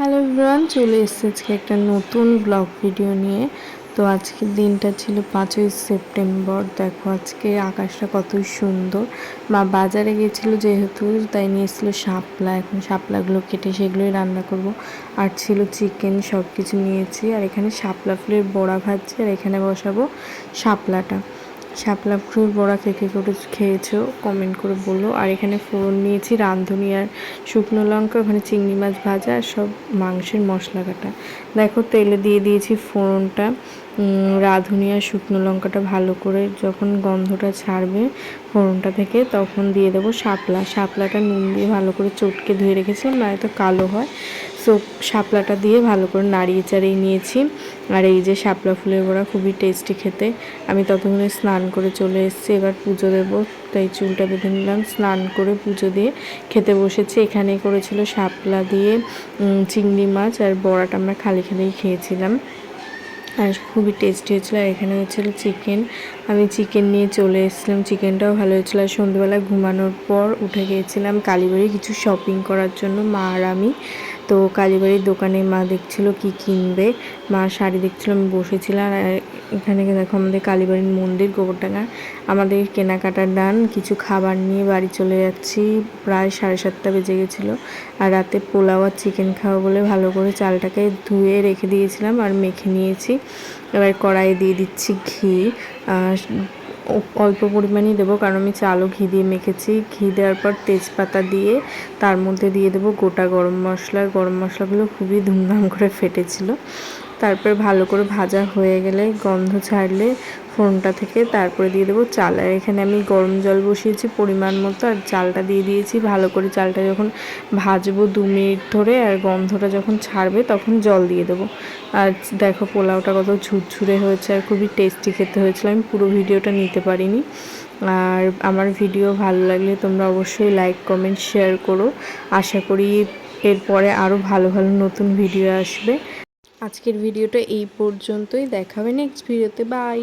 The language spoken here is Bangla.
হ্যালো এভরিওয়ান, চলে এসেছি আজকে একটা নতুন ব্লগ ভিডিও নিয়ে। তো আজকের দিনটা ছিল 5ই সেপ্টেম্বর। দেখো আজকে আকাশটা কতই সুন্দর। মা বাজারে গিয়েছিল যেহেতু, তাই নিয়ে এসেছিলো শাপলা। এখন শাপলাগুলো কেটে সেগুলোই রান্না করব। আর ছিল চিকেন, সব কিছু নিয়েছি। আর এখানে শাপলা ফুলের বড়া ভাজছি, আর এখানে বসাবো শাপলাটা। শাপলা ফুলের বড়া কে কে করে খেয়েছো কমেন্ট করে বলো। আর এখানে ফোড়ন নিয়েছি রাঁধুনি আর শুকনো লঙ্কা, ওখানে চিংড়ি মাছ ভাজা আর সব মাংসের মশলা কাটা। দেখো তেলে দিয়ে দিয়েছি ফোড়নটা, রাঁধুনি আর শুকনো লঙ্কাটা ভালো করে যখন গন্ধটা ছাড়বে ফোড়নটা থেকে, তখন দিয়ে দেবো শাপলাটা নুন দিয়ে ভালো করে চটকে ধুয়ে রেখেছিলাম, নয়তো কালো হয়। সো শাপলাটা দিয়ে ভালো করে নাড়িয়ে চাড়িয়ে নিয়েছি। আর এই যে শাপলা ফুলের বড়া খুবই টেস্টি খেতে। আমি ততক্ষণে স্নান করে চলে এসেছি, এবার পুজো দেবো, তাই চুলটা বেঁধে নিলাম। স্নান করে পুজো দিয়ে খেতে বসেছি। এখানে করেছিল শাপলা দিয়ে চিংড়ি মাছ, আর বড়াটা আমরা খালি খালিই খেয়েছিলাম, আর খুবই টেস্টি হয়েছিলো। আর এখানে হয়েছিল চিকেন, আমি চিকেন নিয়ে চলে এসেছিলাম। চিকেনটাও ভালো হয়েছিলো। আর সন্ধ্যেবেলা ঘুমানোর পর উঠে গিয়েছিলাম কালীবাড়ি কিছু শপিং করার জন্য, মা আর আমি। তো কালীবাড়ির দোকানে মা দেখছিল কি কিনবে, মা শাড়ি দেখছিল, আমি বসেছিলাম। আর এখানে দেখো আমাদের কালীবাড়ির মন্দির গোবরডাঙ্গা। আমাদের কেনাকাটার ডান, কিছু খাবার নিয়ে বাড়ি চলে যাচ্ছি। প্রায় 7:30 বেজে গেছিলো। আর রাতে পোলাও আর চিকেন খাওয়া বলে ভালো করে চালটাকে ধুয়ে রেখে দিয়েছিলাম আর মেখে নিয়েছি। এবার কড়াইয়ে দিয়ে দিচ্ছি ঘি, অল্প পরিমাণেই দেবো কারণ আমি চালও ঘি দিয়ে মেখেছি। ঘি দেওয়ার পর তেজপাতা দিয়ে তার মধ্যে দিয়ে দেবো গোটা গরম মশলা। গরম মশলাগুলো খুবই ধুমধাম করে ফেটেছিল। তারপরে ভালো করে ভাজা হয়ে গেলে, গন্ধ ছাড়লে ফোড়নটা থেকে, তারপরে দিয়ে দেবো চাল। আর এখানে আমি গরম জল বসিয়েছি পরিমাণ মতো, আর চালটা দিয়ে দিয়েছি। ভালো করে চালটা যখন ভাজবো 2 মিনিট ধরে, আর গন্ধটা যখন ছাড়বে তখন জল দিয়ে দেবো। আর দেখো পোলাওটা কত ঝুরঝুরে হয়েছে আর খুবই টেস্টি খেতে হয়েছিল। আমি পুরো ভিডিওটা নিতে পারিনি। আর আমার ভিডিও ভালো লাগলে তোমরা অবশ্যই লাইক কমেন্ট শেয়ার করো। আশা করি এরপরে আরও ভালো ভালো নতুন ভিডিও আসবে। আজকের ভিডিওটা এই পর্যন্তই, দেখা হবে নেক্সট ভিডিওতে। বাই।